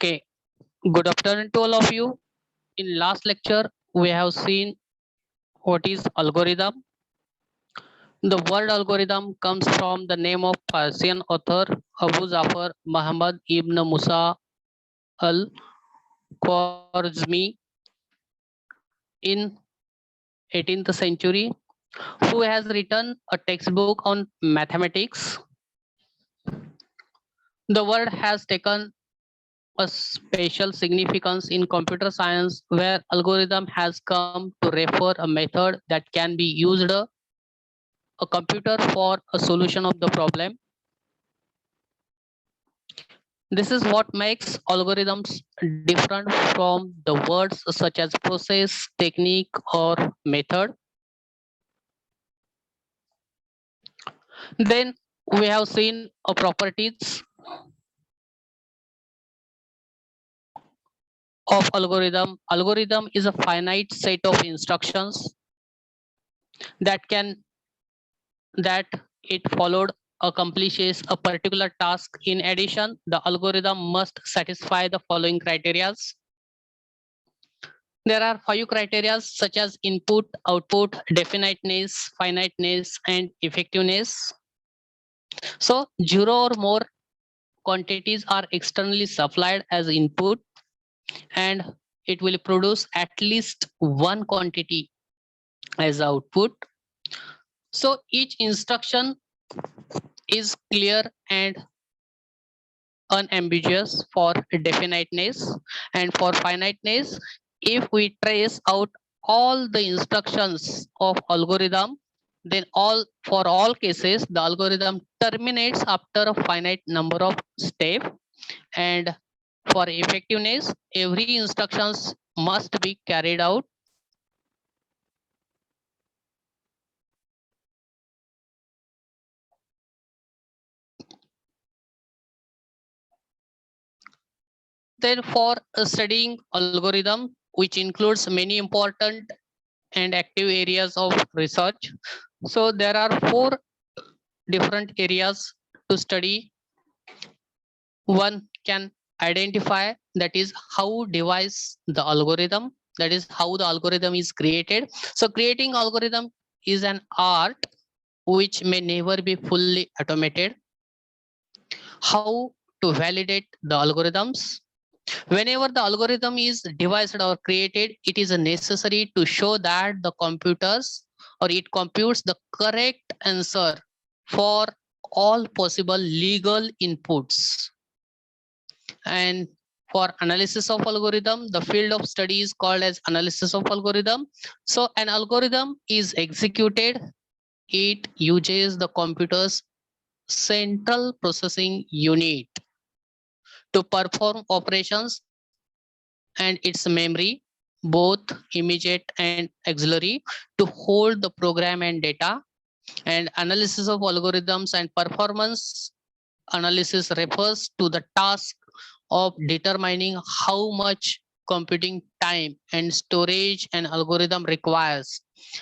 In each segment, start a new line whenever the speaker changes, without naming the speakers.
Okay, good afternoon to all of you. In last lecture, we have seen what is algorithm. The word algorithm comes from the name of Persian author Abu Zafar Muhammad ibn Musa al-Khwarizmi in 18th century, who has written a textbook on mathematics. The word has taken a special significance in computer science where algorithm has come to refer a method that can be used a computer for a solution of the problem. This is what makes algorithms different from the words such as process, technique, or method. Then we have seen a properties of algorithm. Algorithm is a finite set of instructions that can that it followed accomplishes a particular task. In addition, the algorithm must satisfy the following criteria. There are 5 criteria such as input, output, definiteness, finiteness, and effectiveness. So 0 or more quantities are externally supplied as input, and it will produce at least one quantity as output. So each instruction is clear and unambiguous for definiteness, and for finiteness, if we trace out all the instructions of algorithm, then for all cases the algorithm terminates after a finite number of steps. And for effectiveness, every instructions must be carried out. Then for studying algorithm, which includes many important and active areas of research, so there are 4 different areas to study. One can identify, that is how devise the algorithm, that is how the algorithm is created. So creating algorithm is an art which may never be fully automated. How to validate the algorithms? Whenever the algorithm is devised or created, it is necessary to show that the computers or it computes the correct answer for all possible legal inputs. And for analysis of algorithm, the field of study is called as analysis of algorithm. So an algorithm is executed, it uses the computer's central processing unit to perform operations and its memory, both immediate and auxiliary, to hold the program and data. And analysis of algorithms and performance analysis refers to the task of determining how much computing time and storage an algorithm requires.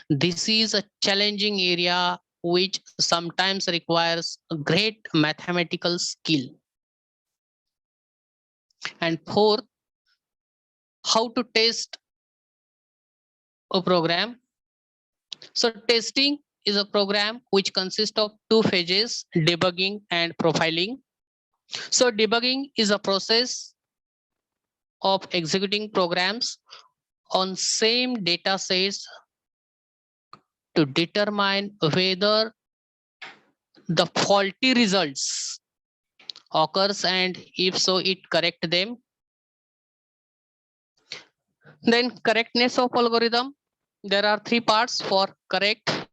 This is a challenging area which sometimes requires a great mathematical skill. And fourth, how to test a program. So testing is a program which consists of 2 phases, debugging and profiling. So debugging is a process of executing programs on same data sets to determine whether the faulty results occurs, and if so it correct them. Then correctness of algorithm, there are 3 parts for correct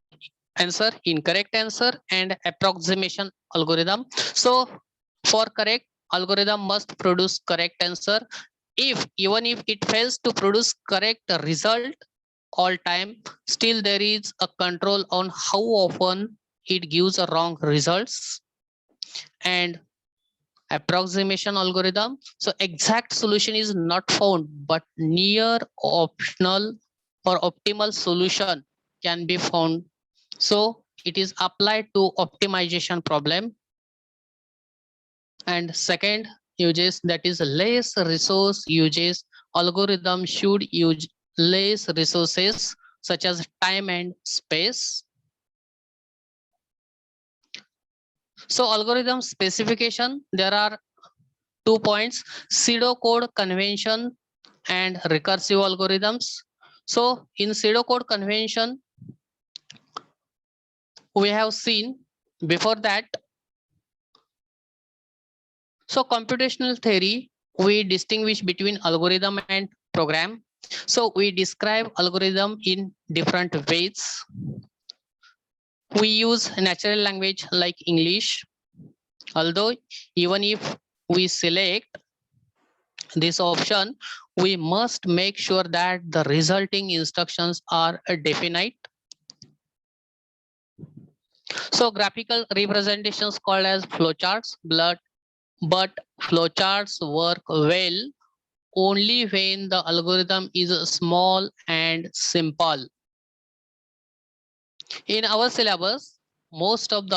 answer, incorrect answer, and approximation algorithm. So for correct, algorithm must produce correct answer. If even if it fails to produce correct result all time, still there is a control on how often it gives a wrong results. And approximation algorithm, so exact solution is not found, but near optional or optimal solution can be found. So it is applied to optimization problem. And second, uses, that is less resource uses, algorithm should use less resources such as time and space. So algorithm specification, there are 2 points: pseudocode convention and recursive algorithms. So in pseudocode convention, we have seen before that. So computational theory, we distinguish between algorithm and program. So we describe algorithm in different ways. We use natural language like English, although even if we select this option, we must make sure that the resulting instructions are definite. So graphical representations called as flowcharts, but flowcharts work well only when the algorithm is small and simple. In our syllabus, most of the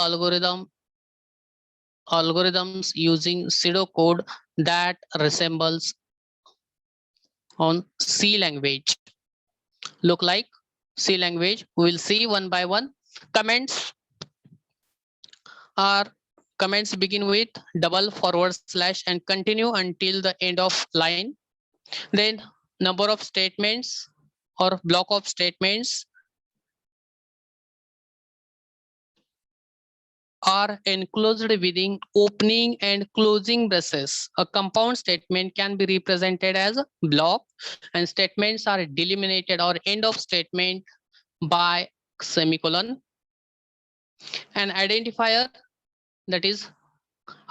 algorithms using pseudocode that resembles on C language. Look like C language. We will see one by one. Comments are comments begin with double forward slash and continue until the end of line. Then number of statements or block of statements are enclosed within opening and closing braces. A compound statement can be represented as a block, and statements are delimited or end of statement by semicolon. An identifier, that is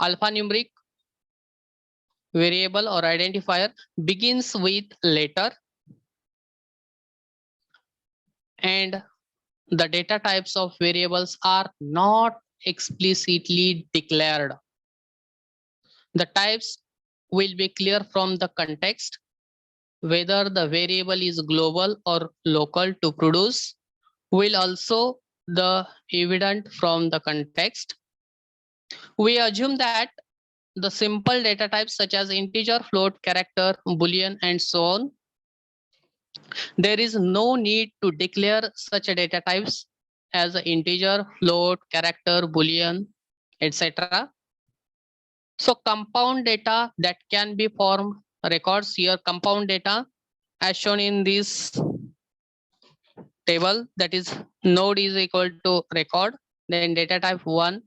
alphanumeric variable or identifier, begins with letter, and the data types of variables are not explicitly declared. The types will be clear from the context, whether the variable is global or local to produce will also the evident from the context. We assume that the simple data types such as integer, float, character, boolean, and so on, there is no need to declare such data types as integer, float, character, boolean, etc. So compound data that can be formed records here. Compound data as shown in this table, that is node is equal to record, then data type 1,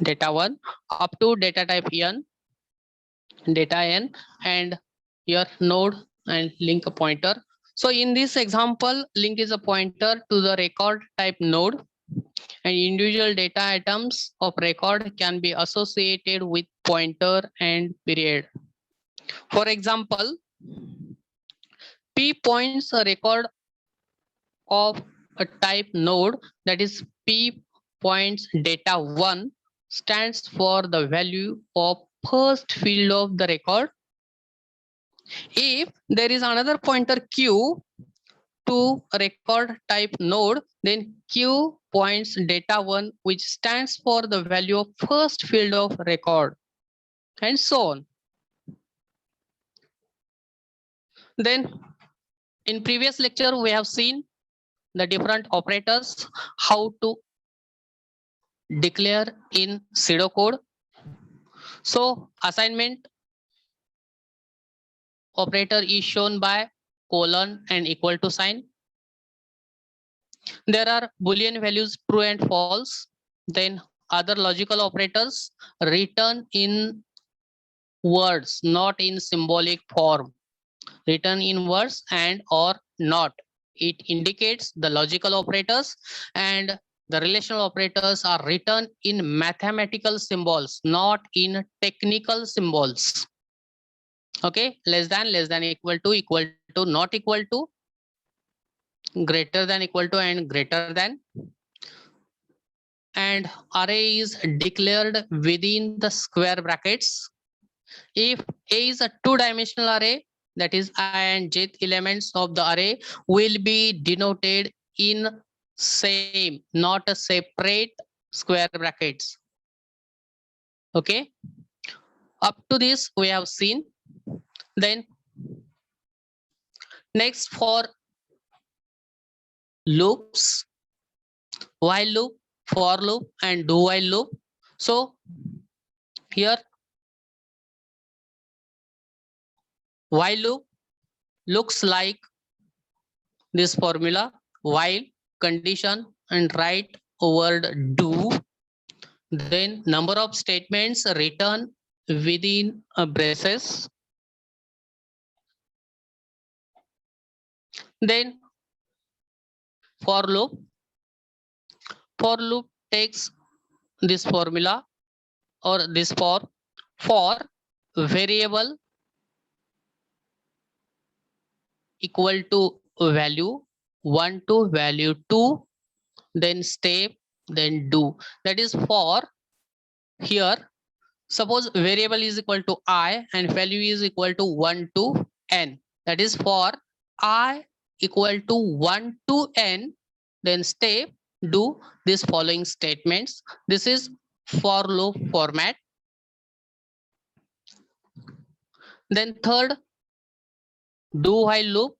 data 1 up to data type n, data n, and your node and link a pointer. So in this example, link is a pointer to the record type node, and individual data items of record can be associated with pointer and period. For example, P points a record of a type node, that is P points data 1 stands for the value of first field of the record. If there is another pointer Q to record type node, then Q points data 1 which stands for the value of first field of record, and so on. Then in previous lecture we have seen the different operators, how to declare in pseudocode. So assignment operator is shown by colon and equal to sign. There are Boolean values true and false. Then other logical operators written in words, not in symbolic form. Written in words and or not. It indicates the logical operators, and the relational operators are written in mathematical symbols, not in technical symbols. Okay, less than, equal to, not equal to, greater than, equal to, and greater than. And array is declared within the square brackets. If A is a two-dimensional array, that is I and j elements of the array will be denoted in same, not a separate square brackets. Okay. Up to this we have seen. Then next, for loops, while loop, for loop, and do while loop. So here while loop looks like this formula: while condition and write word do, then number of statements written within braces, then for loop takes this formula or this for variable equal to value 1 to value 2, then step, then do. That is for here. Suppose variable is equal to I and value is equal to 1 to n. That is for I equal to 1 to n, then step, do these following statements. This is for loop format. Then third, do while loop.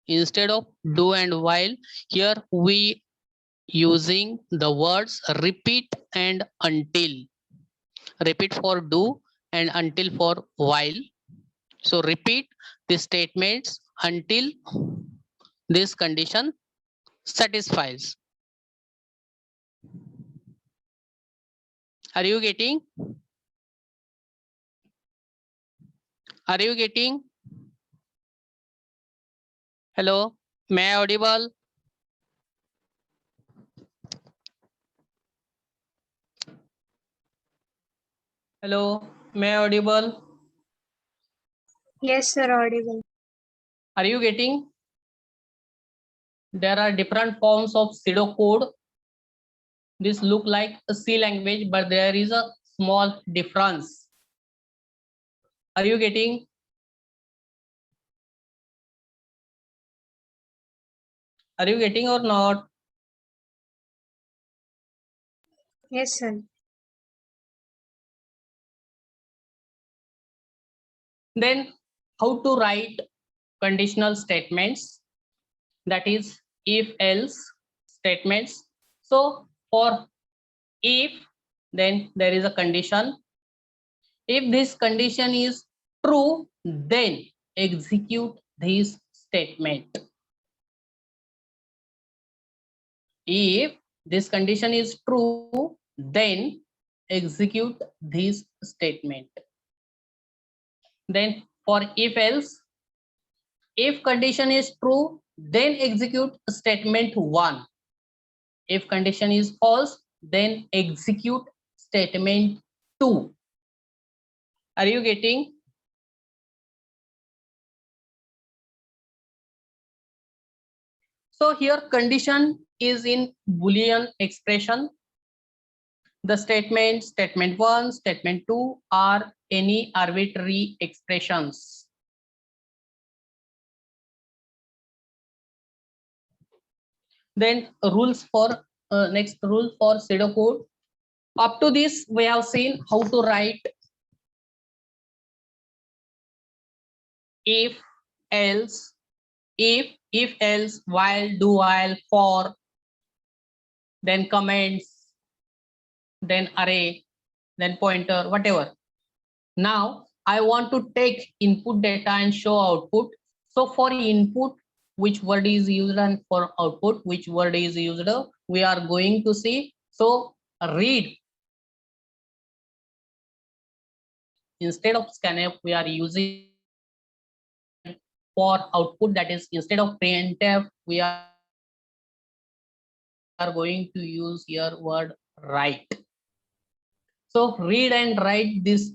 Instead of do and while, here we using the words repeat and until. Repeat for do and until for while. So repeat the statements until this condition satisfies. Are you getting? Are you getting? Hello, may I audible? Hello, may I audible?
Yes, sir, audible.
Are you getting? There are different forms of pseudocode. This look like a C language, but there is a small difference. Are you getting? Are you getting or not?
Yes, sir.
Then how to write conditional statements, that is if else statements. So for if, then there is a condition. If this condition is true, then execute this statement. If this condition is true, then execute this statement. Then for if else, if condition is true, then execute statement 1. If condition is false, then execute statement 2. Are you getting? So here condition is in Boolean expression. The statement 1, statement 2 are any arbitrary expressions. Then rules for next rule for pseudocode. Up to this we have seen how to write if else, if else, while, do while, for, then comments, then array, then pointer, whatever. Now I want to take input data and show output. So for input, which word is used, and for output, which word is used, we are going to see. So read, instead of scanf we are using. For output, that is instead of printf we are going to use here word write. So read and write, these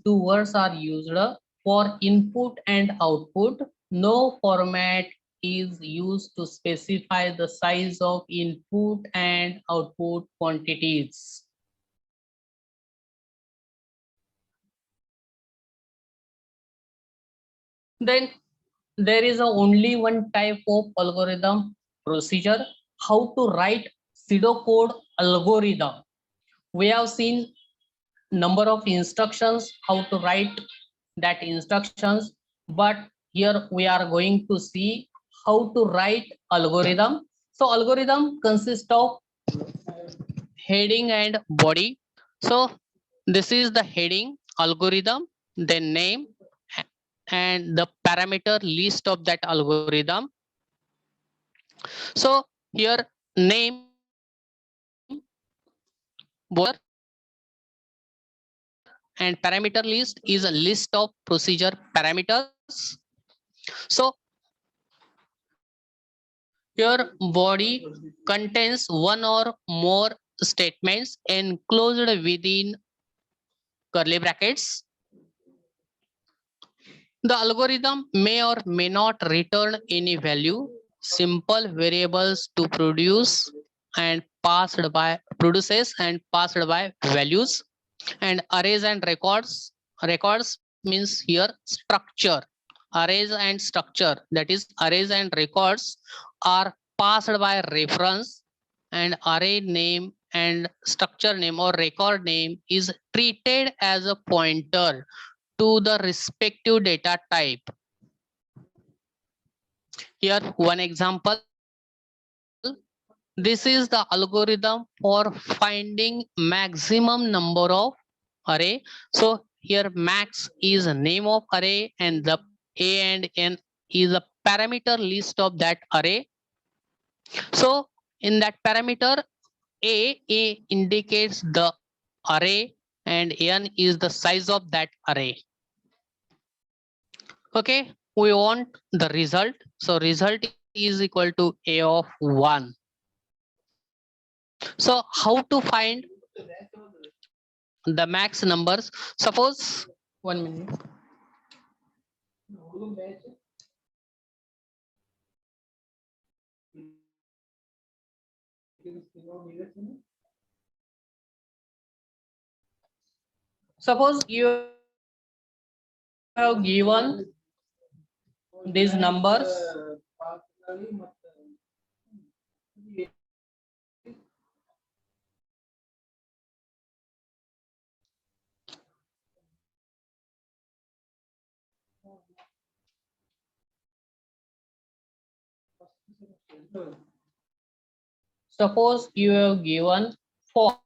two words are used for input and output. No format is used to specify the size of input and output quantities. Then there is only one type of algorithm procedure, how to write pseudocode algorithm. We have seen number of instructions, how to write that instructions, but here we are going to see how to write algorithm. So algorithm consists of heading and body. So this is the heading algorithm, then name and the parameter list of that algorithm. So here name, border and parameter list is a list of procedure parameters. So your body contains one or more statements enclosed within curly brackets. The algorithm may or may not return any value. Simple variables to produce and passed by produces and passed by values, and arrays and records. Records means here structure. Arrays and structure, that is arrays and records are passed by reference, and array name and structure name or record name is treated as a pointer to the respective data type. Here one example. This is the algorithm for finding maximum number of array. So here max is a name of array and the a and n is a parameter list of that array. So in that parameter a indicates the array and n is the size of that array. Okay, we want the result. So result is equal to a of 1. So how to find the max numbers? Suppose 1 minute. Suppose you have given these numbers. Suppose you have given 4.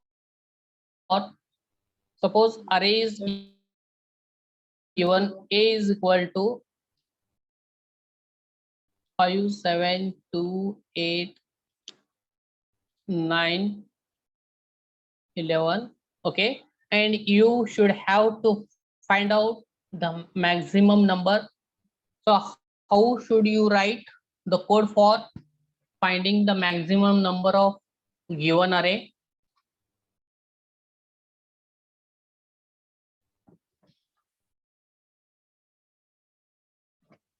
Suppose array is given a is equal to 5, 7, 2, 8, 9, 11. Okay, and you should have to find out the maximum number. So how should you write the code for finding the maximum number of given array?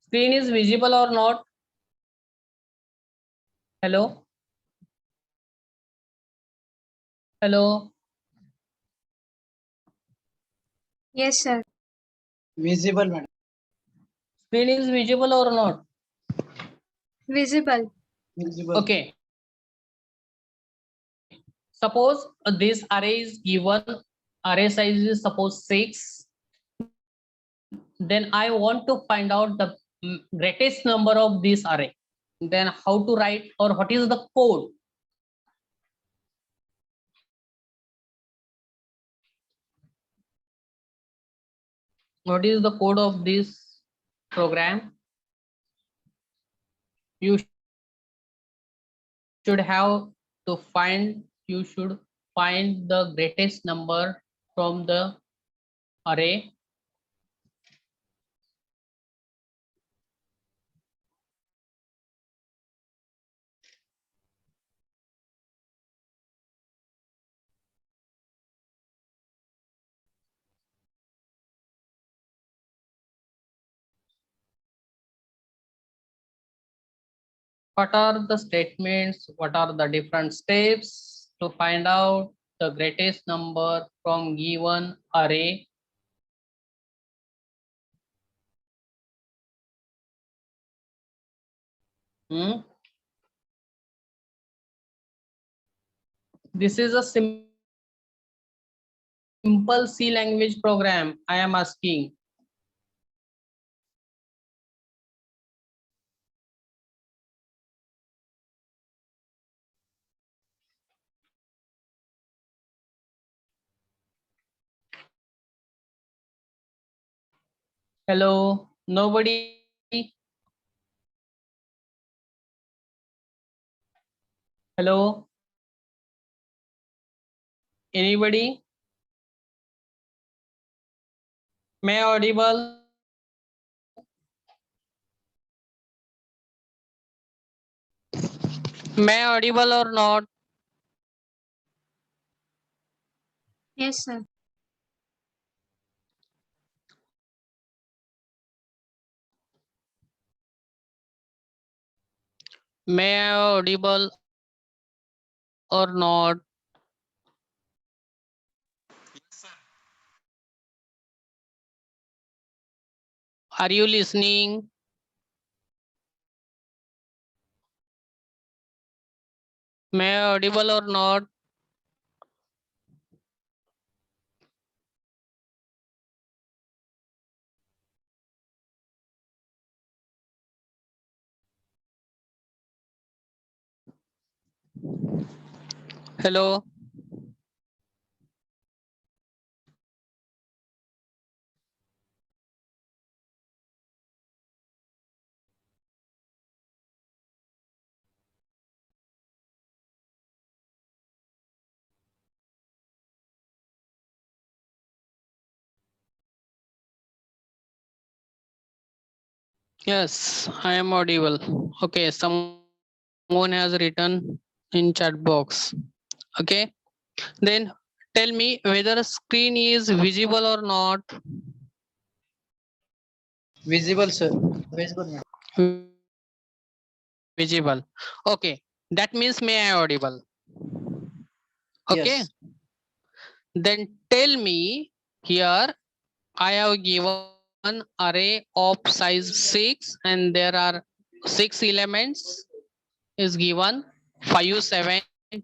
Screen is visible or not? Hello? Hello?
Yes, sir.
Visible, madam.
Screen is visible or not?
Visible.
Visible.
Okay. Suppose this array is given, array size is suppose 6. Then I want to find out the greatest number of this array. Then how to write or what is the code? What is the code of this program? You should have to find, you should find the greatest number from the array. What are the statements? What are the different steps to find out the greatest number from given array? This is a simple simple C language program I am asking. Hello, nobody. Hello, anybody? May I audible? May I audible or not?
Yes, sir.
May I audible or not? Are you listening? May I audible or not? Hello. Yes, I am audible. Okay, someone has written in chat box. Okay, then tell me whether screen is visible or not.
Visible, sir. Visible, madam.
Visible. Okay, that means may I audible. Okay,
Yes.
then tell me here I have given array of size 6 and there are 6 elements is given 5, 7,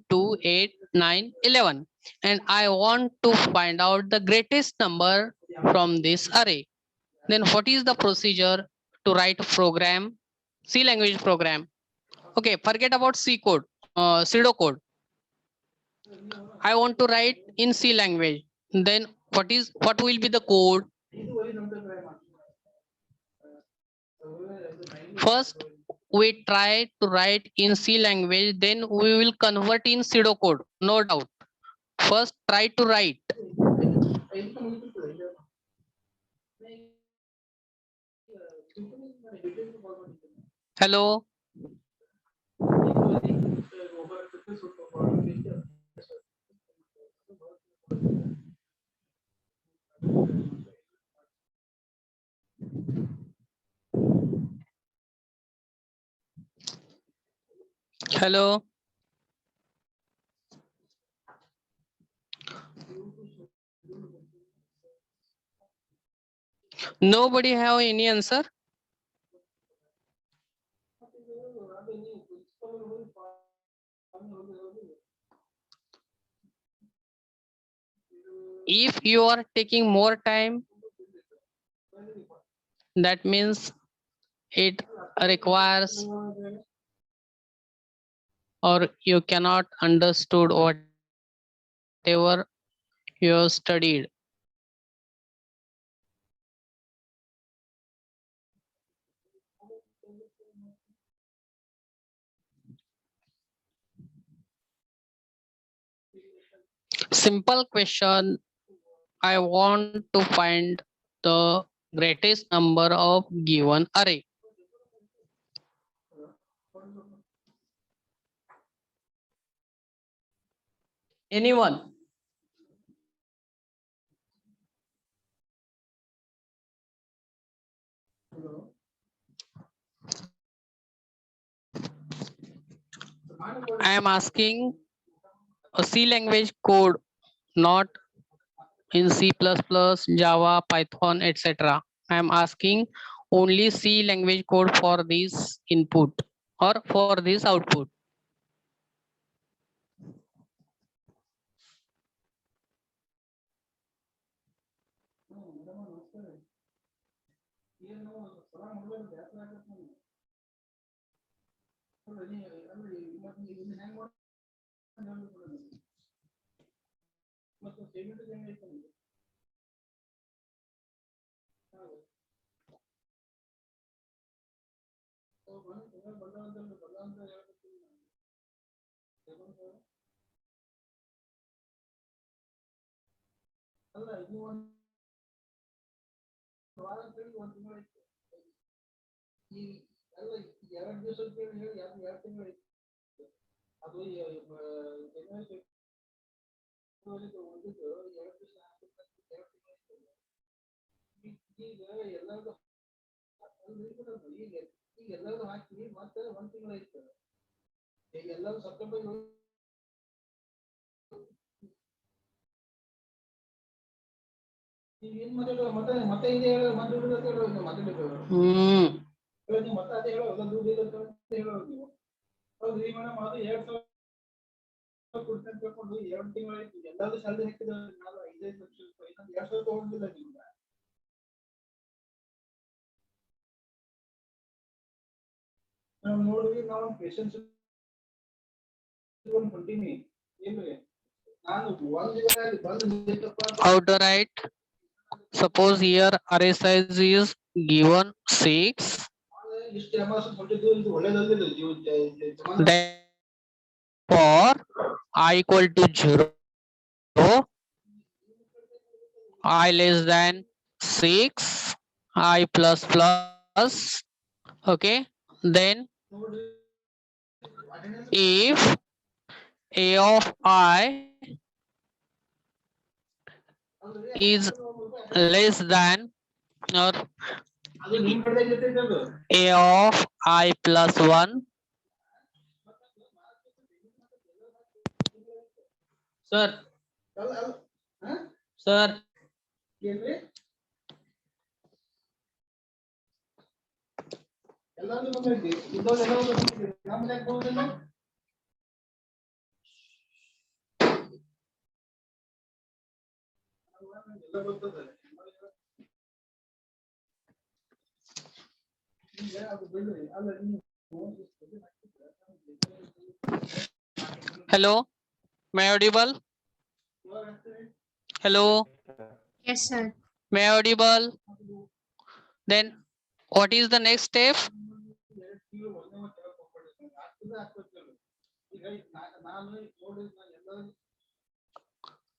2, 8, 9, 11 and I want to find out the greatest number from this array. Then what is the procedure to write a program, C language program? Okay, forget about C code, pseudo code. I want to write in C language. Then what will be the code? First, we try to write in C language, then we will convert in pseudo code, no doubt. First, try to write. Hello. Hello. Nobody have any answer? If you are taking more time, that means it requires or you cannot understood whatever you have studied. Simple question. I want to find the greatest number of given array. Anyone? I am asking a C language code, not in C++, Java, Python, etc. I am asking only C language code for this input or for this output. Hmm how to write? Suppose here array size is given 6. Therefore, I equal to 0, I less than 6, I plus plus. Okay, then if a of I is less than or a of I plus 1. Sir, sir, hello, may I audible? Hello,
Yes, sir.
may I audible? Then what is the next step?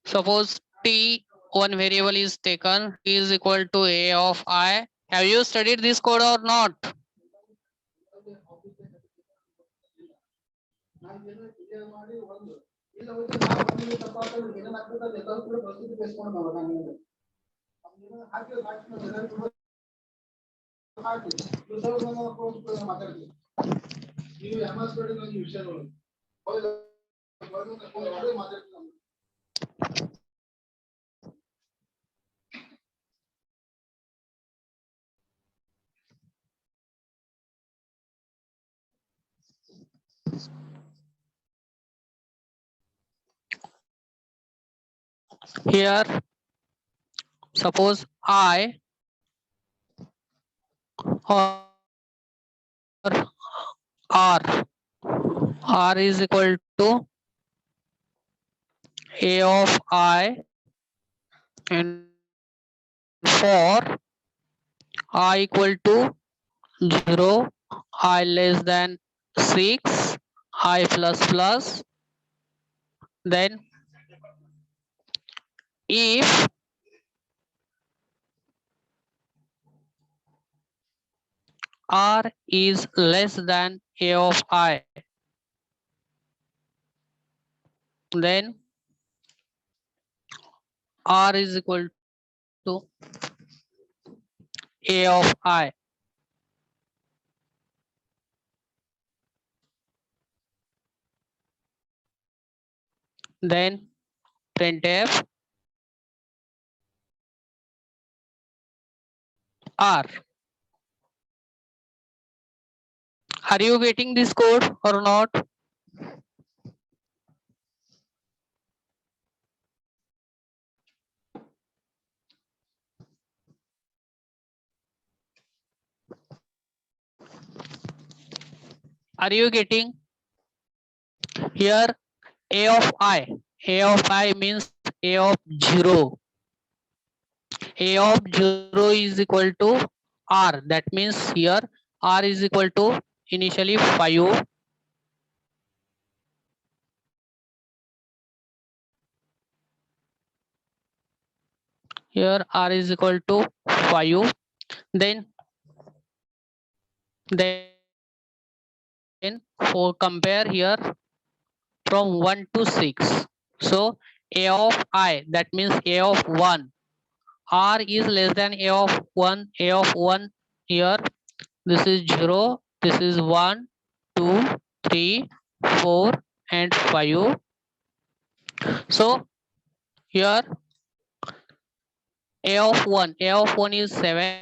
Suppose t one variable is taken, t is equal to a of I. Have you studied this code or not? Here, suppose I or R, R is equal to a of I, and for I equal to 0, I less than 6, I plus plus. Then if R is less than a of I, then R is equal to a of I. Then printf R. Are you getting this code or not? Are you getting? Here a of I means a of 0. A of 0 is equal to R. That means here R is equal to initially 5. Here R is equal to 5. Then for compare here from 1 to 6. So a of I, that means a of 1. R is less than a of 1. A of 1 here. This is 0. This is 1, 2, 3, 4, and 5. So here a of 1 is 7.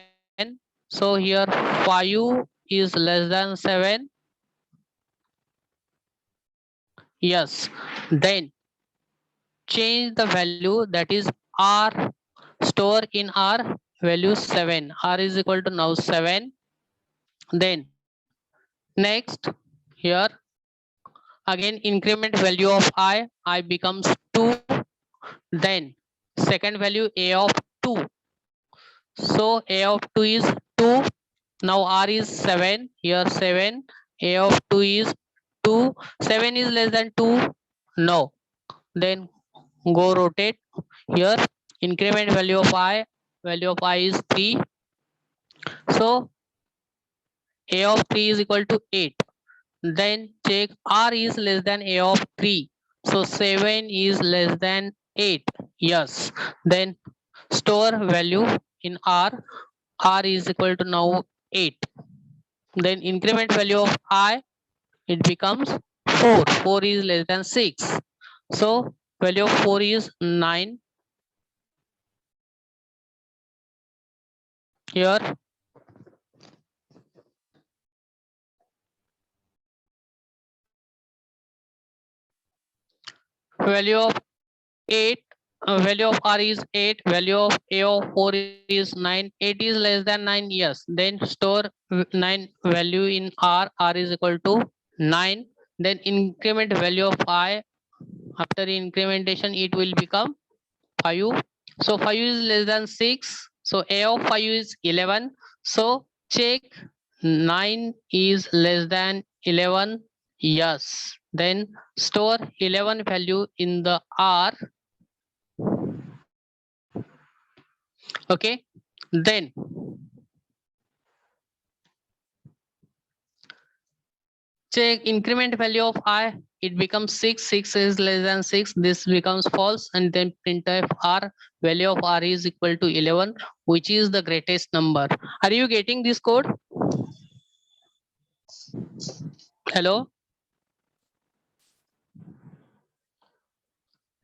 So here 5 is less than 7. Yes. Then change the value, that is R, store in R value 7. R is equal to now 7. Then next here again increment value of I becomes 2. Then second value a of 2. So a of 2 is 2. Now R is 7. Here 7. A of 2 is 2. 7 is less than 2. No. Then go rotate. Here increment value of I is 3. So a of 3 is equal to 8. Then check R is less than a of 3. So 7 is less than 8. Yes. Then store value in R. R is equal to now 8. Then increment value of I, it becomes 4. 4 is less than 6. So value of 4 is 9. Here value of 8, value of R is 8, value of A of 4 is 9. 8 is less than 9. Yes. Then store 9 value in R. R is equal to 9. Then increment value of I. After incrementation, it will become 5. So 5 is less than 6. So A of 5 is 11. So check 9 is less than 11. Yes. Then store 11 value in the R. Okay. Then check increment value of I. It becomes 6. 6 is less than 6. This becomes false. And then printf R. Value of R is equal to 11, which is the greatest number. Are you getting this code? Hello?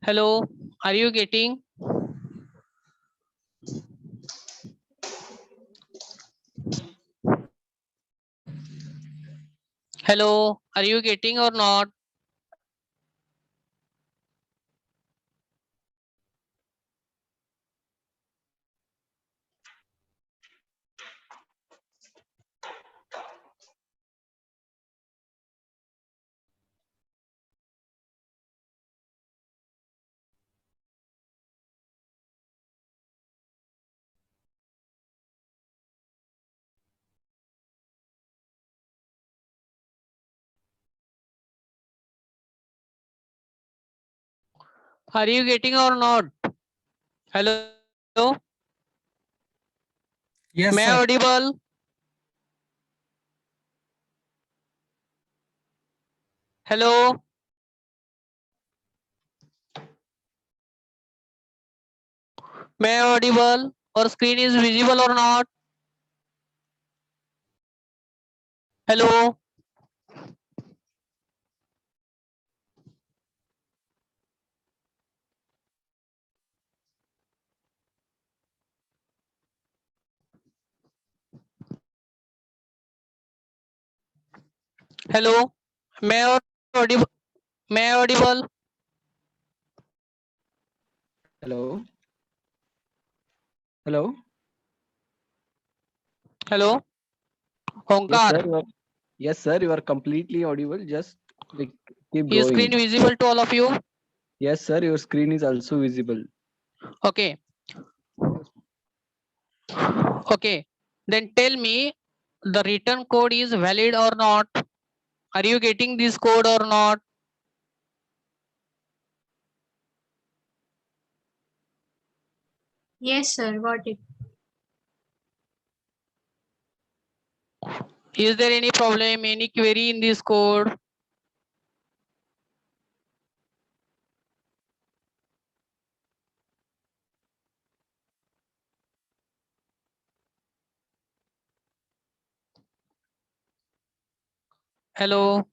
Hello? Are you getting? Hello? Are you getting or not? Are you getting or not? Hello?
Yes,
May I
sir.
audible? Hello? May I audible? Or screen is visible or not? Hello? Hello? May I audible? May I audible?
Hello. Hello.
Hello?
Yes, sir.
Onkar,
You are, Yes, sir. You are completely audible. Just like, keep
Is
going.
screen visible to all of you?
Yes, sir. Your screen is also visible.
Okay. Okay. Then tell me the return code is valid or not. Are you getting this code or not?
Yes, sir. Got it.
Is there any problem, any query in this code? Hello.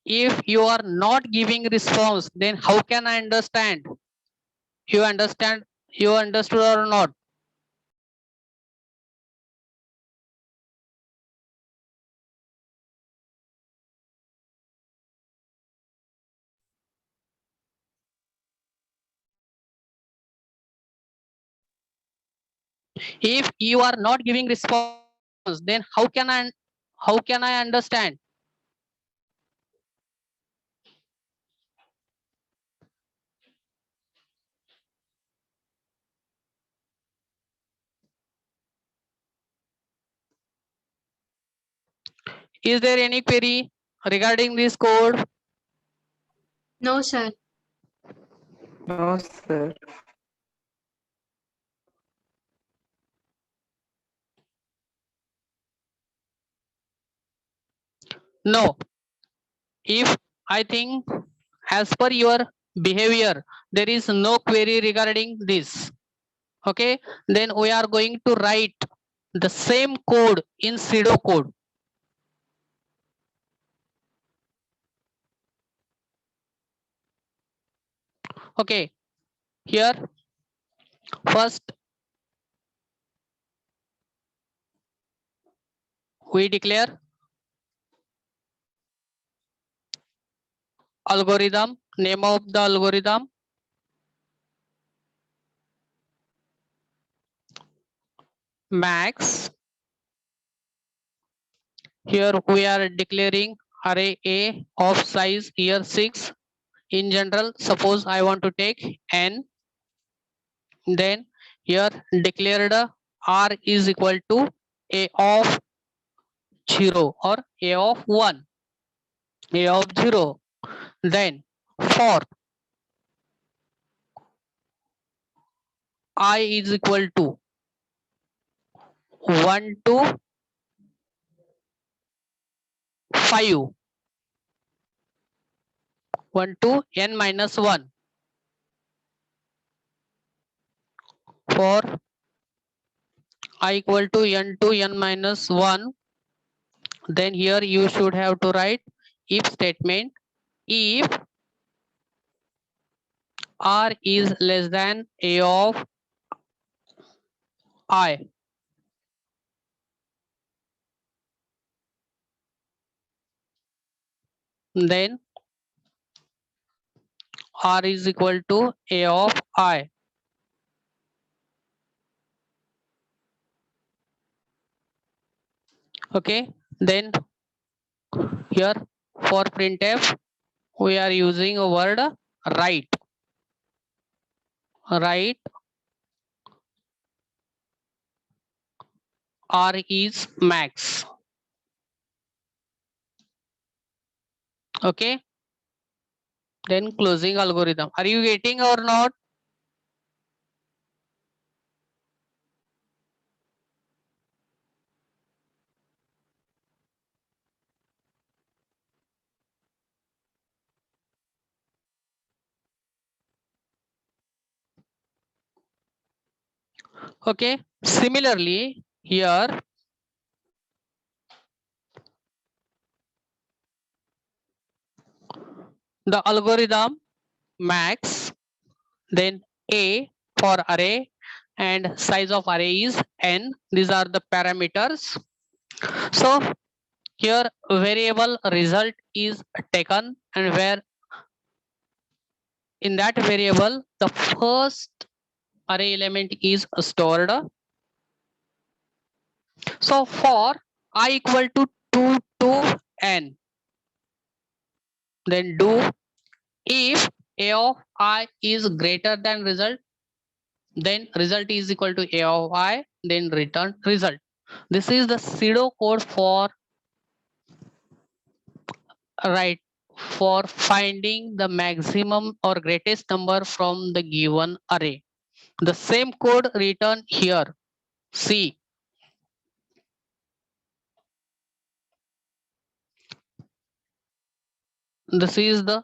If you are not giving response, then how can I understand? You understand? You understood or not? If you are not giving response, then how can I understand? Is there any query regarding this code?
No, sir.
No, sir.
No. If I think as per your behavior, there is no query regarding this. Okay, then we are going to write the same code in pseudo code. Okay, here first we declare algorithm, name of the algorithm, max. Here we are declaring array A of size here 6. In general, suppose I want to take n, then here declared r is equal to a of 0 or a of 1, a of 0. Then for I is equal to 1 to 5, 1 to n minus 1. For I equal to n minus 1, then here you should have to write if statement. If r is less than a of I, then r is equal to a of I. Okay, then here for printf we are using a word write. Write r is max. Okay, then closing algorithm. Are you getting or not? Okay, similarly here the algorithm max, then a for array and size of array is n. These are the parameters. So Here variable result is taken, and where in that variable the first array element is stored. So for I equal to 2 to n, then do if a of I is greater than result, then result is equal to a of I, then return result. This is the pseudo code for right for finding the maximum or greatest number from the given array. The same code written here. See, this is the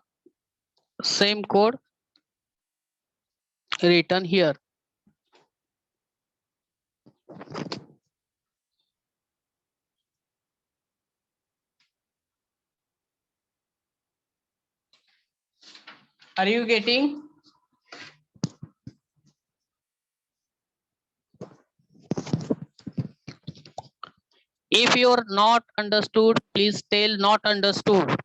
same code written here. Are you getting? If you're not understood, please tell not understood.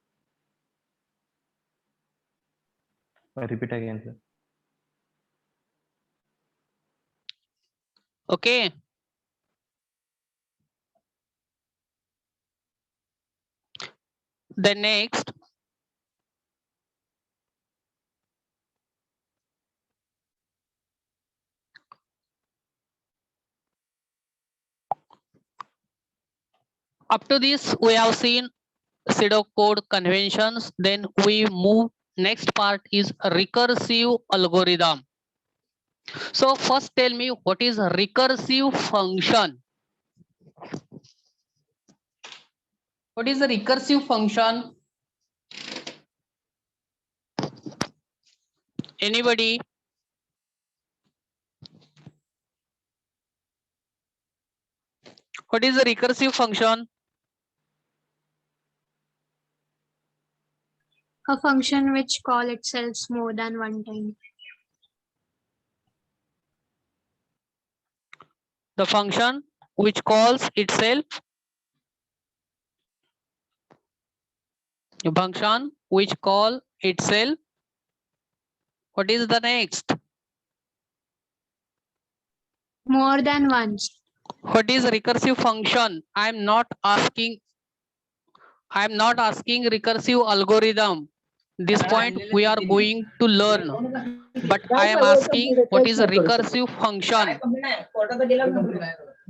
Repeat again, sir.
Okay. Then next, up to this we have seen pseudo code conventions. Then we move. Next part is recursive algorithm. So first tell me what is a recursive function? What is a recursive function? Anybody? What is a recursive function?
A function which call itself more than one time.
The function which calls itself. A function which call itself. What is the next?
More than once.
What is a recursive function? I'm not asking recursive algorithm. This point we are going to learn, but I am asking what is a recursive function?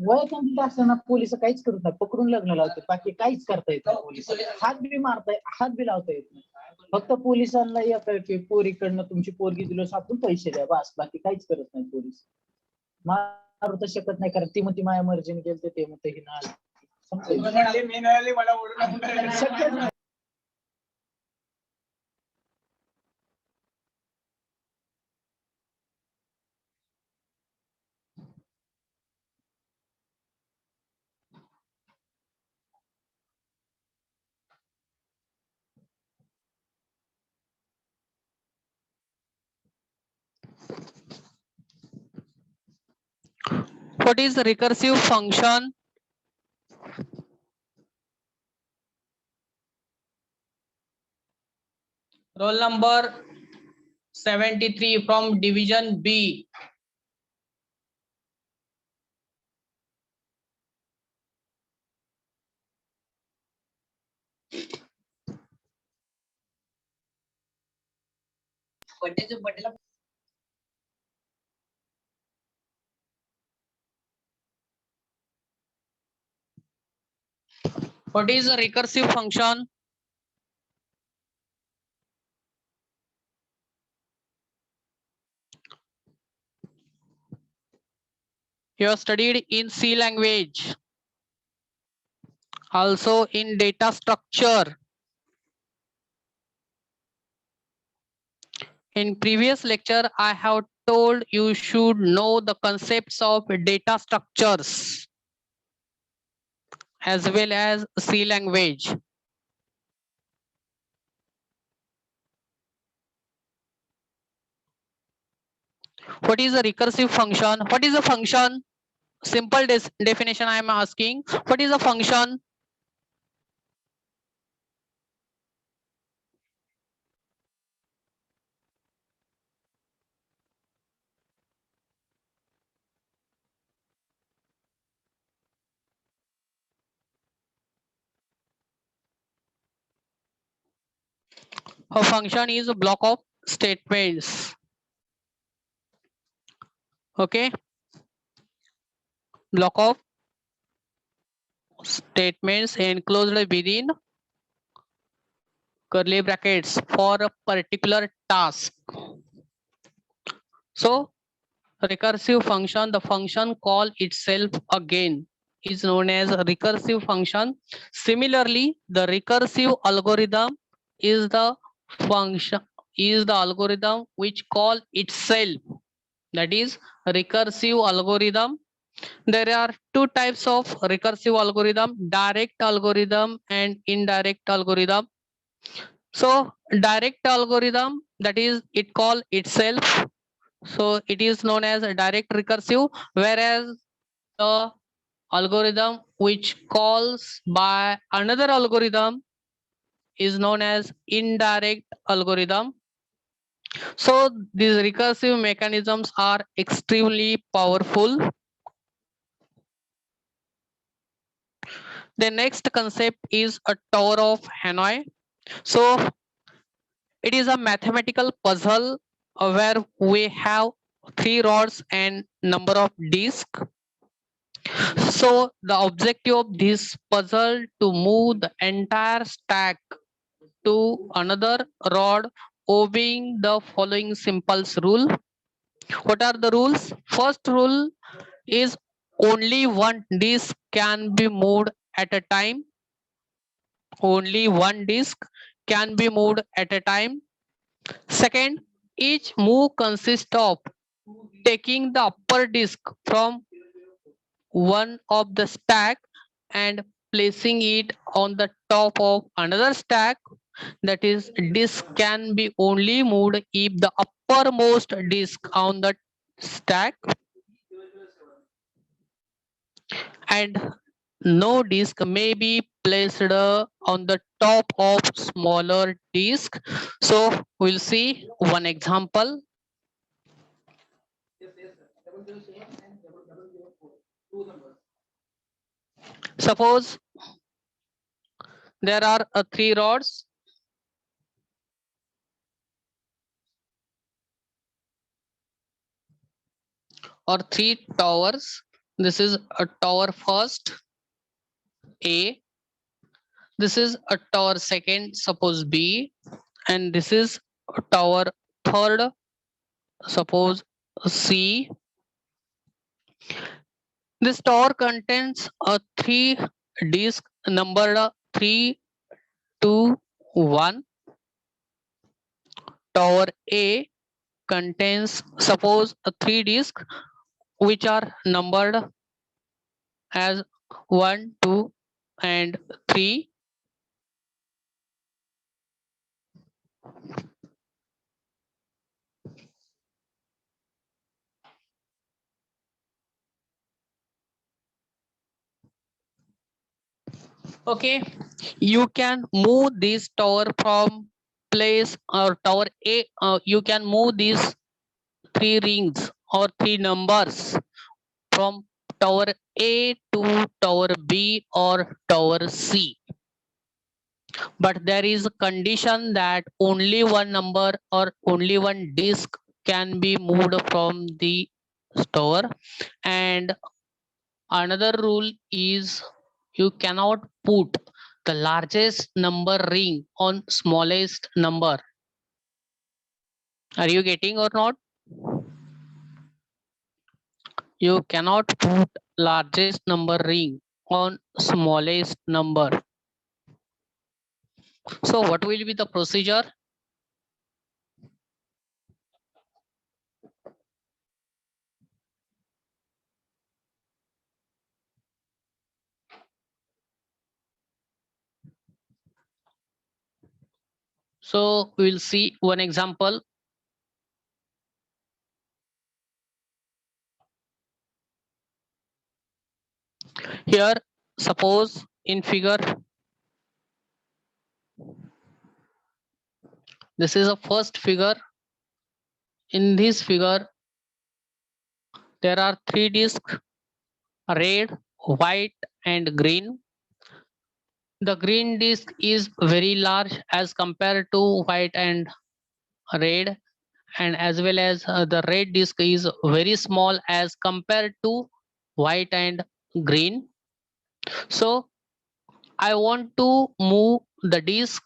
वय complete असताना police काहीच करत नाही, पकडून लग्न लावते, बाकी काहीच करता येत नाही. पोलिस हात बी मारताय, हात बी लावता येत नाही. फक्त पोलिसांना एक पोरीकडनं तुमची पोरगी दिलो सापून पैसे द्या, बस. बाकी काहीच करत नाही पोलीस. मारू तर शकत नाही, कारण ती म्हणते माझ्या मर्जीने गेलते, ते म्हणते की नाही. शक्यच नाही.
What is the recursive function? Roll number 73 from division B. What is a recursive function? You have studied in C language, also in data structure. In previous lecture, I have told you should know the concepts of data structures as well as C language. What is a recursive function? What is a function? Simple definition I am asking. What is a function? A function is a block of statements. Okay, block of statements enclosed within curly brackets for a particular task. So recursive function, the function call itself again is known as a recursive function. Similarly, the recursive algorithm is the function algorithm which call itself, that is recursive algorithm. There are two types of recursive algorithm, direct algorithm and indirect algorithm. So direct algorithm, that is it call itself, so it is known as a direct recursive, whereas the algorithm which calls by another algorithm is known as indirect algorithm. So these recursive mechanisms are extremely powerful. The next concept is a Tower of Hanoi. So it is a mathematical puzzle where we have 3 rods and number of discs. So the objective of this puzzle to move the entire stack to another rod obeying the following simple rule. What are the rules? First rule is only one disk can be moved at a time. Only one disk can be moved at a time. Second, each move consists of taking the upper disk from one of the stack and placing it on the top of another stack. That is, disk can be only moved if the uppermost disk on the stack and no disk may be placed on the top of smaller disk. So we'll see one example. Suppose there are 3 rods or 3 towers. This is a tower first, A. This is a tower second, suppose B. And this is a tower third, suppose C. This tower contains a 3 disk numbered 3, 2, 1. Tower A contains suppose a 3 disk which are numbered as 1, 2 and 3. Okay, you can move this tower from place or tower A. You can move these 3 rings or 3 numbers from tower A to tower B or tower C. But there is a condition that only one number or only one disk can be moved from the tower, and another rule is you cannot put the largest number ring on smallest number. Are you getting or not? You cannot put largest number ring on smallest number. So what will be the procedure? So we'll see one example. Here, suppose in figure, this is a first figure. In this figure, there are 3 discs, red, white, and green. The green disk is very large as compared to white and red, and as well as the red disk is very small as compared to white and green. So I want to move the disk,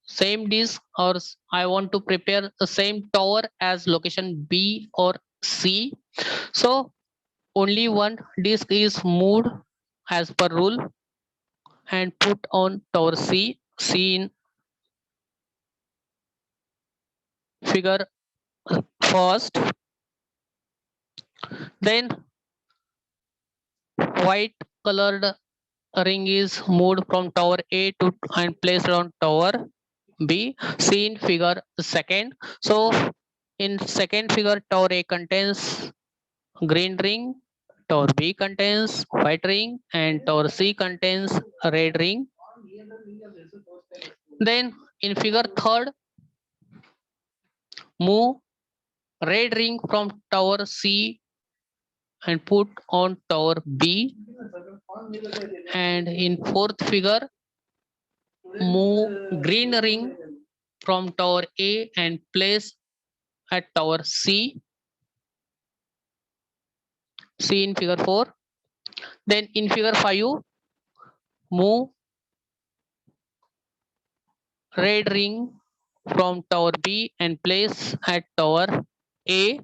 same disk, or I want to prepare the same tower as location B or C. So only one disk is moved as per rule and put on tower C, seen figure first. Then white colored ring is moved from tower A to and placed on tower B, seen figure second. So in second figure, tower A contains green ring, tower B contains white ring, and tower C contains a red ring. Then in figure third, move red ring from tower C and put on tower B. And in fourth figure, move green ring from tower A and place at tower C. See in figure 4. Then in figure 5, move red ring from tower B and place at tower A.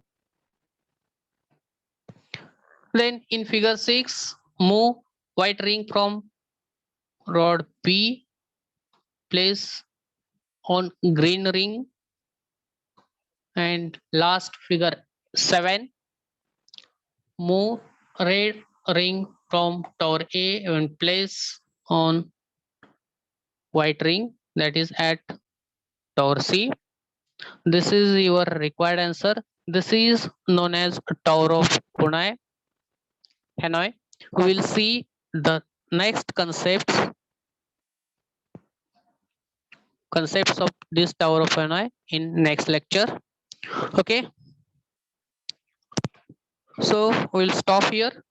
Then in figure 6, move white ring from rod B, place on green ring. And last figure 7, move red ring from tower A and place on white ring, that is at tower C. This is your required answer. This is known as Tower of Hanoi. We will see the next concepts of this Tower of Hanoi in next lecture. Okay. So we'll stop here.